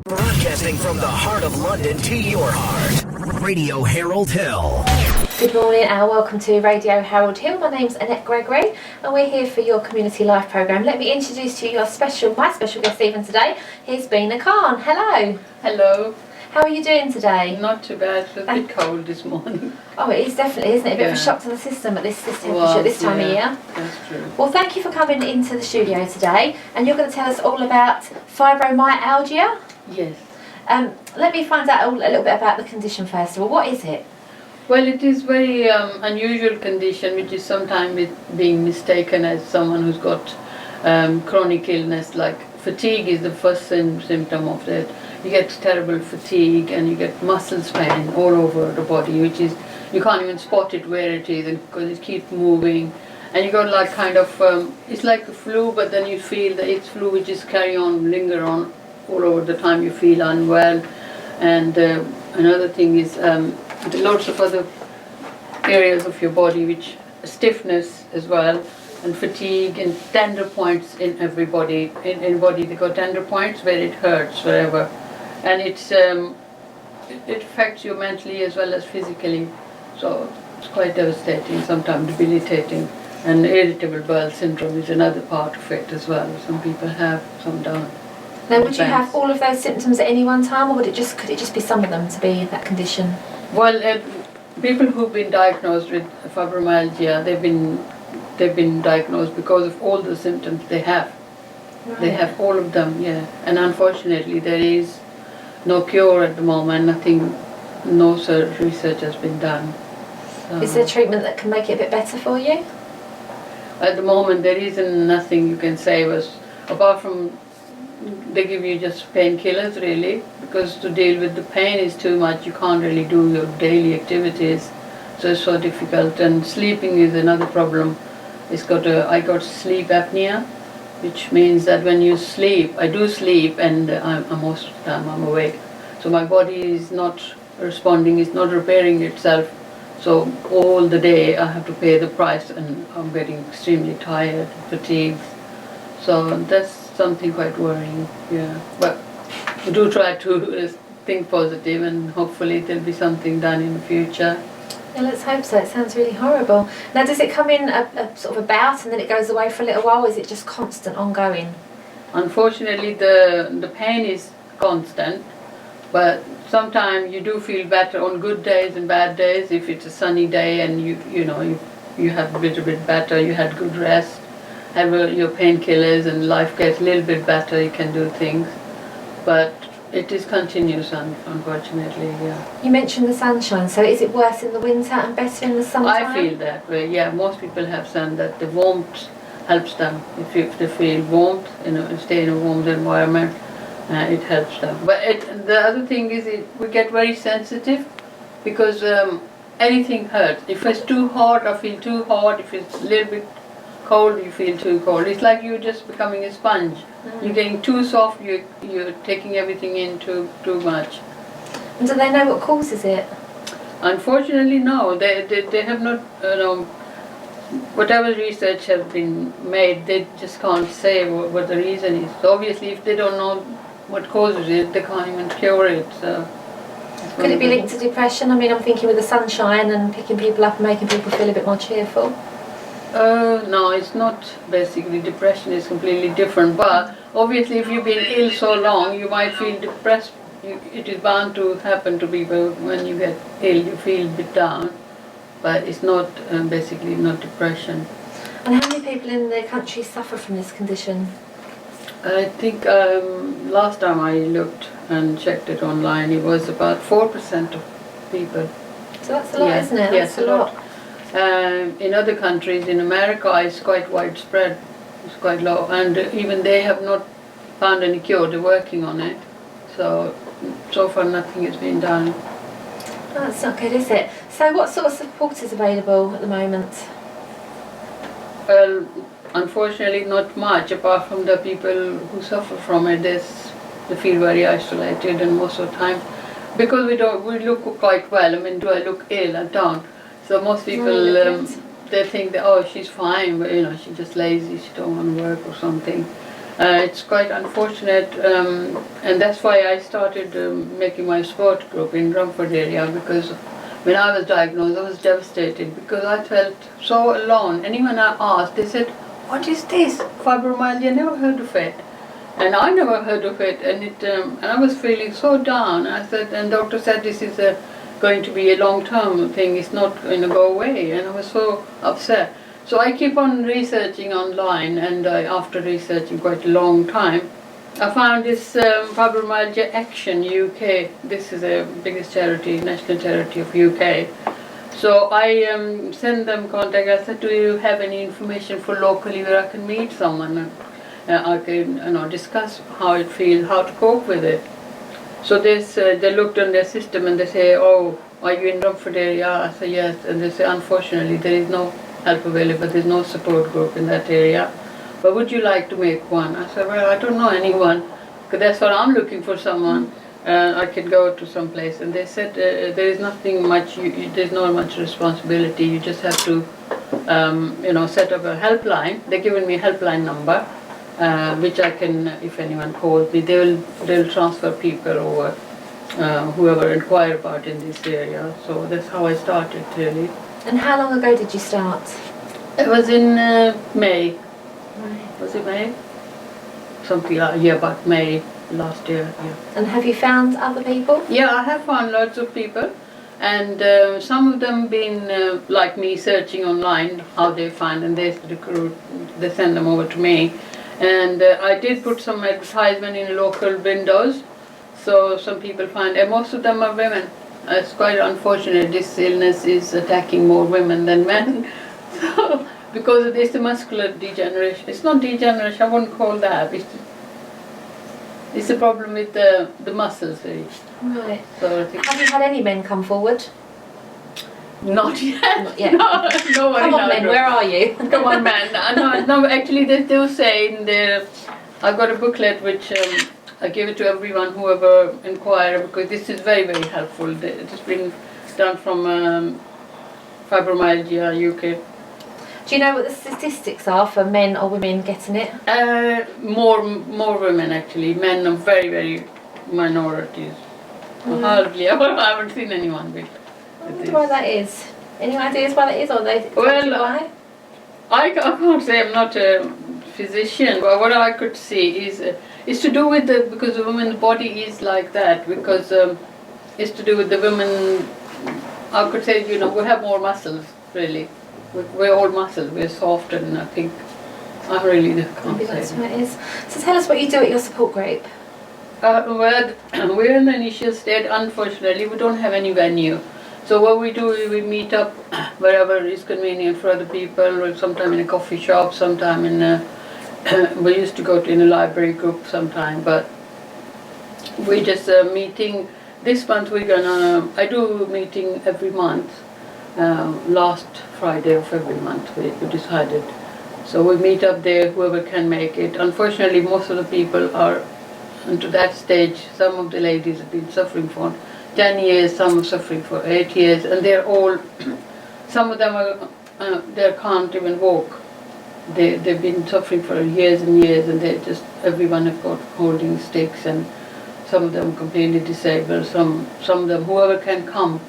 Broadcasting from the heart of London to your heart. Radio Harold Hill. Good morning and welcome to Radio Harold Hill. My name's Annette Gregory and we're here for your Community Life programme. Let me introduce to you my special guest even today. Here's Beena. Hello. Hello. How are you doing today? Not too bad. It's a bit cold this morning. Oh, it is definitely, isn't it? A bit of a shock to the system at this temperature at this time of year. That's true. Well, thank you for coming into the studio today, and you're going to tell us all about fibromyalgia. Yes. Let me find out a little bit about the condition first of all. What is it? Well, it is very unusual condition, which is sometimes being mistaken as someone who's got chronic illness, like fatigue is the first symptom of that. You get terrible fatigue and you get muscles pain all over the body, which is, you can't even spot it where it is because it keeps moving. And you got like kind of, it's like a flu, but then you feel that it's flu which is linger on all over the time. You feel unwell. And another thing is lots of other areas of your body, which stiffness as well, and fatigue and tender points in every body. In body they got tender points where it hurts, wherever. And it affects you mentally as well as physically. So it's quite devastating, sometimes debilitating. And irritable bowel syndrome is another part of it as well. Some people have, some don't. Now, would you have all of those symptoms at any one time, or could it just be some of them to be that condition? Well, people who've been diagnosed with fibromyalgia, they've been diagnosed because of all the symptoms they have. Right. They have all of them, yeah. And unfortunately, there is no cure at the moment. No research has been done. So is there treatment that can make it a bit better for you? At the moment, there isn't nothing you can say apart from they give you just painkillers really, because to deal with the pain is too much. You can't really do your daily activities, so it's so difficult. And sleeping is another problem. I got sleep apnea, which means that when you sleep, I do sleep, and most of the time I'm awake. So my body is not responding, it's not repairing itself. So all the day I have to pay the price, and I'm getting extremely tired, fatigued. So that's something quite worrying, yeah. But I do try to think positive, and hopefully there'll be something done in the future. Yeah, let's hope so. It sounds really horrible. Now, does it come in a sort of a bout and then it goes away for a little while, or is it just constant, ongoing? Unfortunately, the pain is constant, but sometimes you do feel better on good days and bad days. If it's a sunny day and you have a little bit better, you had good rest, have your painkillers, and life gets a little bit better, you can do things. But it is continuous, unfortunately, yeah. You mentioned the sunshine, so is it worse in the winter and better in the summertime? I feel that way, yeah. Most people have said that the warmth helps them. If they feel warmth, stay in a warm environment, it helps them. But the other thing is we get very sensitive, because anything hurts. If it's too hot, I feel too hot. If it's a little bit cold, you feel too cold. It's like you're just becoming a sponge. You're getting too soft, you're taking everything in too much. And do they know what causes it? Unfortunately, no. They have not, whatever research has been made, they just can't say what the reason is. So obviously, if they don't know what causes it, they can't even cure it. So could it be linked to depression? I mean, I'm thinking with the sunshine and picking people up and making people feel a bit more cheerful. No, it's not. Basically, depression is completely different. But obviously, if you've been ill so long, you might feel depressed. It is bound to happen to people when you get ill. You feel a bit down, but it's not basically not depression. And how many people in the country suffer from this condition? I think last time I looked and checked it online, it was about 4% of people. So that's a lot, isn't it? Yes, that's a lot. In other countries, in America, it's quite widespread. It's quite low, and even they have not found any cure. They're working on it. So far nothing has been done. Oh, that's not good, is it? So what sort of support is available at the moment? Well, unfortunately not much, apart from the people who suffer from it. They feel very isolated, and most of the time, because we look quite well. I mean, do I look ill? I don't. So most people, they think that, oh, she's fine, but she's just lazy, she don't want to work or something. It's quite unfortunate, and that's why I started making my sport group in Rumford area, because when I was diagnosed I was devastated because I felt so alone. Anyone I asked, they said, "What is this? Fibromyalgia? Never heard of it." And I never heard of it, and I was feeling so down. I said, and doctor said this is going to be a long-term thing. It's not going to go away, and I was so upset. So I keep on researching online, and after researching quite a long time, I found this Fibromyalgia Action UK. This is the biggest charity, national charity of UK. So I sent them contact. I said, "Do you have any information for locally where I can meet someone? I can discuss how it feels, how to cope with it." So they looked on their system and they say, "Oh, are you in Rumford area?" I say, "Yes." And they say, "Unfortunately, there is no help available. There's no support group in that area. But would you like to make one?" I said, "Well, I don't know anyone, because that's what I'm looking for, someone. I can go to some place." And they said, "There is nothing much. There's not much responsibility. You just have to, set up a helpline." They're giving me a helpline number, which I can, if anyone calls me, they'll transfer people over, whoever inquire about in this area. So that's how I started, really. And how long ago did you start? It was in May. Was it May? Something like, yeah, about May last year, yeah. And have you found other people? Yeah, I have found lots of people, and some of them been like me, searching online how they find, and they recruit, they send them over to me. And I did put some advertisement in local windows, so some people find, and most of them are women. It's quite unfortunate. This illness is attacking more women than men. So, because of this, the muscular degeneration. It's not degeneration, I wouldn't call that. It's a problem with the muscles, really. Right. So I think Have you had any men come forward? not yet. Not yet. No one Come in on, our men, group. where are you? Come on, man. No, actually, they do say in there, I've got a booklet which I give it to everyone, whoever inquire, because this is very, very helpful. It's been done from Fibromyalgia UK. Do you know what the statistics are for men or women getting it? More women, actually. Men are very, very minorities. Hardly ever. I haven't seen anyone with I wonder why that is. Any ideas why that is, or they Well, why? I can't say, I'm not a physician, but what I could see is to do with because the woman's body is like that, because it's to do with the women. I could say, we have more muscles, really. We're all muscles, we're soft, and I think I really can't Maybe say. that's what it is. So tell us what you do at your support group. Well, we're in the initial state. Unfortunately, we don't have any venue. So what we do is we meet up wherever is convenient for other people, or sometime in a coffee shop, sometime in a, we used to go to in a library group sometime, but we just meeting. This month I do meeting every month, last Friday of every month we decided. So we meet up there, whoever can make it. Unfortunately, most of the people are into that stage. Some of the ladies have been suffering for 10 years, some are suffering for 8 years, and they're all, some of them are, they can't even walk. They've been suffering for years and years, and they just, everyone have got holding sticks, and some of them completely disabled, some of them, whoever can come,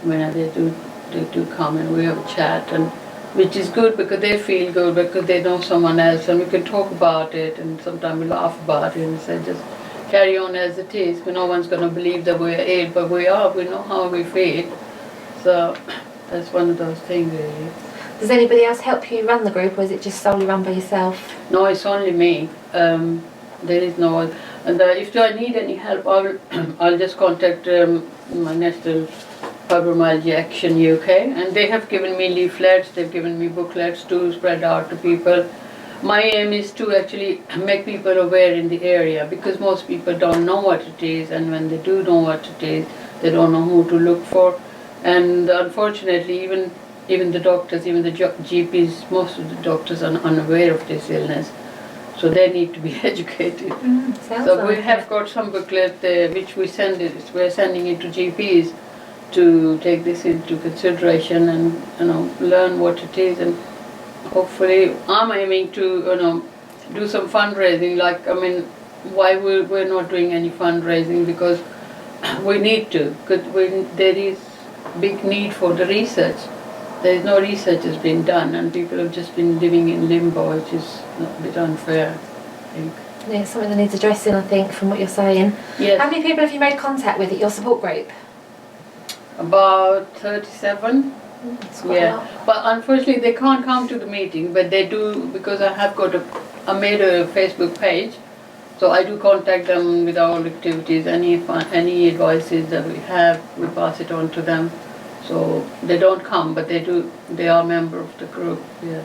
when they do come, and we have a chat, and which is good because they feel good, because they know someone else, and we can talk about it, and sometimes we laugh about it and say just carry on as it is. No one's going to believe that we're ill, but we know how we feel. So that's one of those things, really. Does anybody else help you run the group, or is it just solely run by yourself? No, it's only me. There is no one. And if I need any help, I'll just contact my National Fibromyalgia Action UK, and they have given me leaflets, they've given me booklets to spread out to people. My aim is to actually make people aware in the area, because most people don't know what it is, and when they do know what it is, they don't know who to look for. And unfortunately, even the doctors, even the GPs, most of the doctors are unaware of this illness. So they need to be educated. So we have got some booklet which we're sending it to GPs to take this into consideration and learn what it is, and hopefully I'm aiming to do some fundraising. Like, I mean, why we're not doing any fundraising? Because we need to. Because there is big need for the research. There is no research has been done, and people have just been living in limbo, which is a bit unfair, I think. Yeah, something that needs addressing, I think, from what you're saying. Yes. How many people have you made contact with at your support group? About 37. That's quite a Yeah, lot. but unfortunately they can't come to the meeting, but they do, because I made a Facebook page, so I do contact them with all activities, any advices that we have, we pass it on to them. So they don't come, but they are a member of the group, yeah.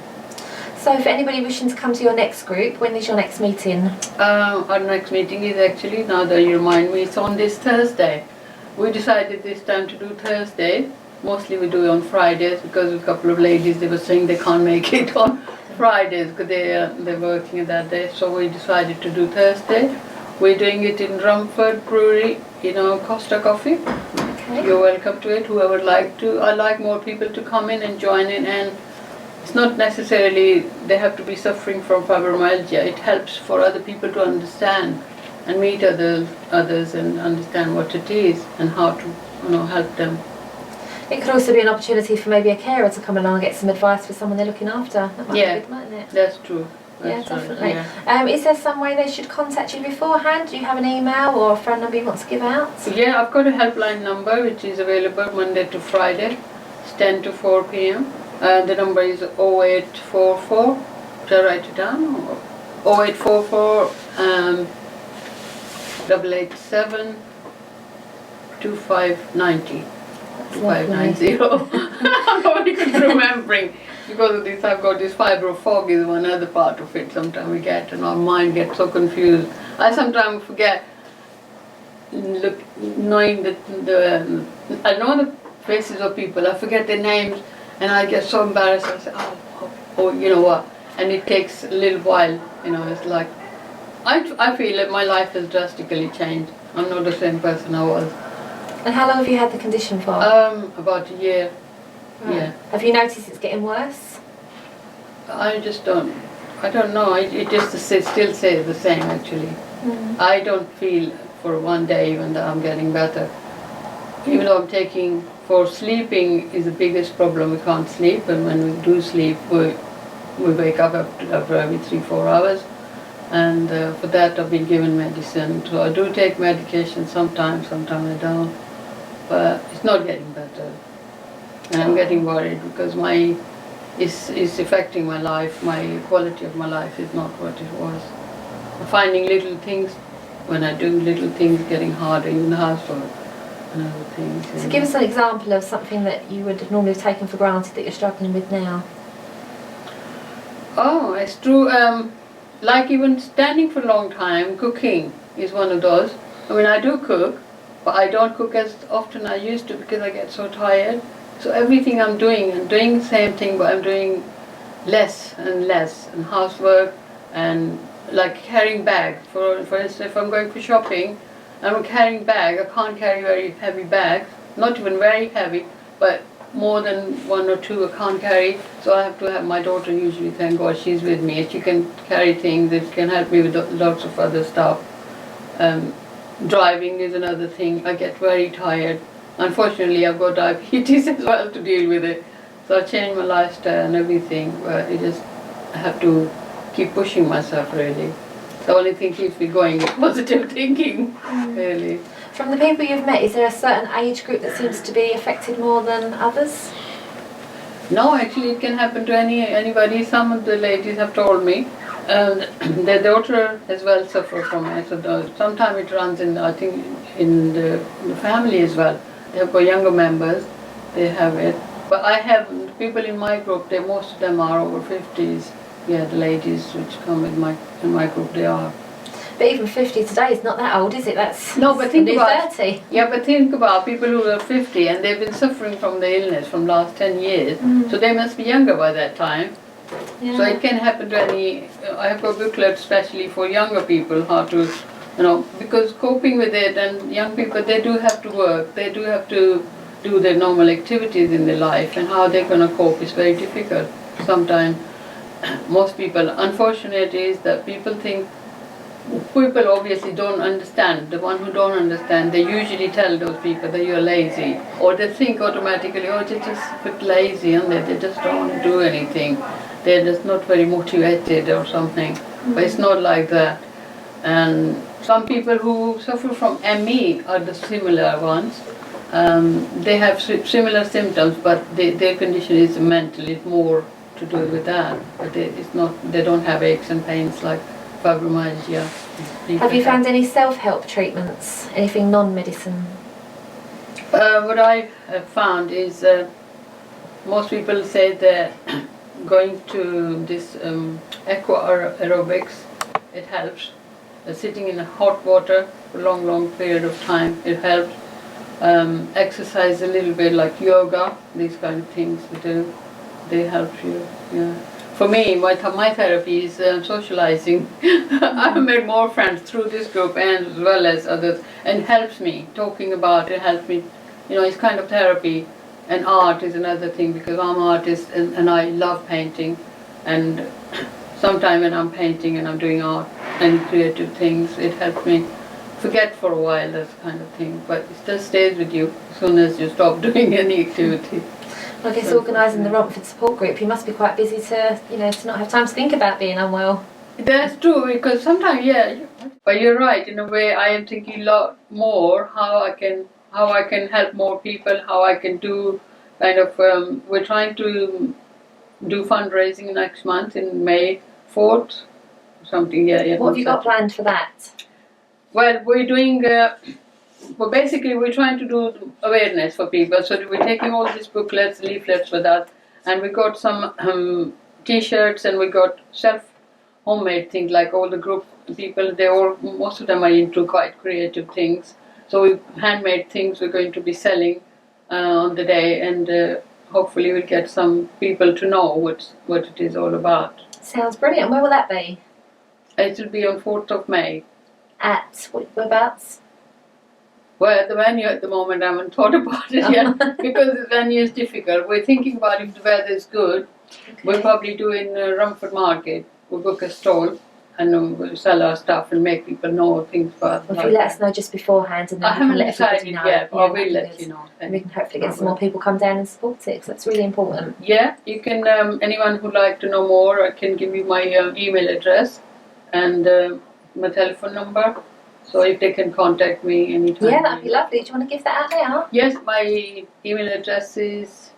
So for anybody wishing to come to your next group, when is your next meeting? Our next meeting is actually, now that you remind me, it's on this Thursday. We decided this time to do Thursday. Mostly we do it on Fridays because a couple of ladies, they were saying they can't make it on Fridays because they're working that day. So we decided to do Thursday. We're doing it in Rumford Brewery, Costa Coffee. Okay. You're welcome to it, whoever would like to. I like more people to come in and join in, and it's not necessarily they have to be suffering from fibromyalgia. It helps for other people to understand and meet others and understand what it is and how to help them. It could also be an opportunity for maybe a carer to come along and get some advice for someone they're looking after. That might Yeah. be good, mightn't it? That's true. Yeah, That's right, definitely. yeah. Is there some way they should contact you beforehand? Do you have an email or a phone number you want to give out? Yeah, I've got a helpline number which is available Monday to Friday. It's 10 to 4 p.m. The number is 0844. Should I write it down? 0844 887 2590. 2590. I'm not very good remembering. Because of this, I've got this fibro fog is one other part of it. Sometimes we get, and our mind gets so confused. I sometimes forget, knowing I know the faces of people, I forget their names, and I get so embarrassed. I say, oh, you know what? And it takes a little while, it's like, I feel that my life has drastically changed. I'm not the same person I was. And how long have you had the condition for? About a year. Right. Yeah. Have you noticed it's getting worse? I don't know. It just still says the same actually. I don't feel for one day even that I'm getting better. Even though I'm taking, for sleeping is the biggest problem. We can't sleep, and when we do sleep, we wake up after every 3-4 hours. And for that I've been given medicine. So I do take medication sometimes I don't. But it's not getting better. And I'm getting worried because it's affecting my life. My quality of my life is not what it was. I'm finding little things, when I do little things, getting harder in the household and other things. So give us an example of something that you would have normally have taken for granted that you're struggling with now. Oh, it's true. Like even standing for a long time, cooking is one of those. I mean, I do cook, but I don't cook as often as I used to because I get so tired. So everything I'm doing the same thing, but I'm doing less and less, and housework and like carrying bag. For instance, if I'm going for shopping, I'm carrying bag. I can't carry very heavy bags, not even very heavy, but more than 1 or 2 I can't carry. So I have to have my daughter usually, thank God she's with me. She can carry things, it can help me with lots of other stuff. Driving is another thing. I get very tired. Unfortunately, I've got diabetes as well to deal with it. So I changed my lifestyle and everything, but I have to keep pushing myself really. The only thing keeps me going is positive thinking, really. From the people you've met, is there a certain age group that seems to be affected more than others? No, actually it can happen to anybody. Some of the ladies have told me. Their daughter as well suffers from it. So sometimes it runs in, I think, in the family as well. They have got younger members, they have it. But I have people in my group, most of them are over 50s. Yeah, the ladies which come in my group, they are. But even 50 today is not that old, is it? That's No, but think about 30. Yeah, but think about people who are 50 and they've been suffering from the illness from last 10 years. So they must be younger by that time. Yeah. So it can happen to any. I have a booklet especially for younger people how to, because coping with it, and young people, they do have to work. They do have to do their normal activities in their life, and how they're going to cope is very difficult sometimes. most people, unfortunate is that people obviously don't understand. The one who don't understand, they usually tell those people that you're lazy, or they think automatically, oh, they're just a bit lazy, and they just don't want to do anything. They're just not very motivated or something. But it's not like that. And some people who suffer from ME are the similar ones. They have similar symptoms, but their condition is mental. It's more to do with that. But it's not. They don't have aches and pains like fibromyalgia. Have you found any self-help treatments? Anything non-medicine? What I have found is most people say that going to this aqua aerobics, it helps. Sitting in hot water for a long period of time, it helps. Exercise a little bit, like yoga, these kind of things we do, they help you. Yeah. For me, my therapy is socializing. I've made more friends through this group and as well as others, and it helps me. Talking about it helps me. It's kind of therapy. And art is another thing, because I'm an artist and I love painting. And sometimes when I'm painting and I'm doing art and creative things, it helps me forget for a while, that kind of thing. But it still stays with you as soon as you stop doing any activity. I guess organising the Romford support group, you must be quite busy to not have time to think about being unwell. That's true, because sometimes, but you're right, in a way I am thinking a lot more how I can help more people, how I can do kind of, we're trying to do fundraising next month in May 4th, something, What have you got planned for that? Well, we're doing, basically we're trying to do awareness for people, so we're taking all these booklets, leaflets with us, and we got some t-shirts, and we got homemade things, like all the group people, most of them are into quite creative things. So we handmade things we're going to be selling on the day, and hopefully we'll get some people to know what it is all about. Sounds brilliant. Where will that be? It will be on 4th of May. At whereabouts? Well, at the venue at the moment I haven't thought about it yet, because the venue is difficult. We're thinking about if the weather is good, we'll probably do in Romford Market. We'll book a stall and we'll sell our stuff and make people know things about. Well, if you let us know just beforehand, and then I haven't let decided yet, but I will let you know. And we can hopefully get some more people come down and support it, because that's really important. Yeah, you can. Anyone who'd like to know more, I can give you my email address and my telephone number. So if they can contact me anytime. Yeah, that'd be lovely. Do you want to give that out now? Yes, my email address is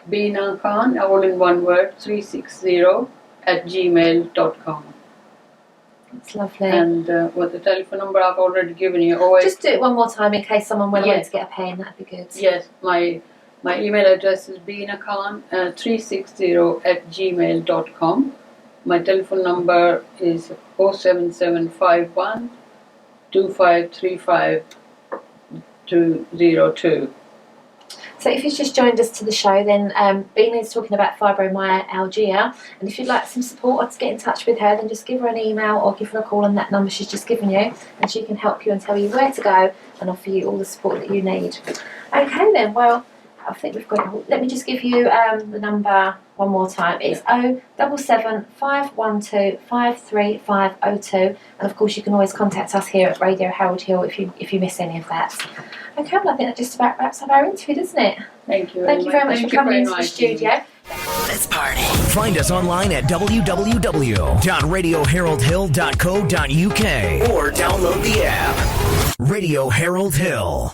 Beena Khan, all in one word, 360@gmail.com. That's lovely. And the telephone number I've already given you. Just do it one more time in case someone wanted to get a pen. That'd be good. Yes, my email address is Beena Khan, 360@gmail.com. My telephone number is 07751 2535 202. So if you've just joined us to the show, then Beena is talking about fibromyalgia, and if you'd like some support or to get in touch with her, then just give her an email or give her a call on that number she's just given you, and she can help you and tell you where to go and offer you all the support that you need. Okay then, well, I think we've got it all. Let me just give you the number one more time. It's 077 512 53502, and of course you can always contact us here at Radio Harold Hill if you miss any of that. Okay, well I think that just about wraps up our interview, doesn't it? Thank you. Thank you very much for coming into the studio. Let's party. Find us online at www.radioharoldhill.co.uk or download the app. Radio Harold Hill.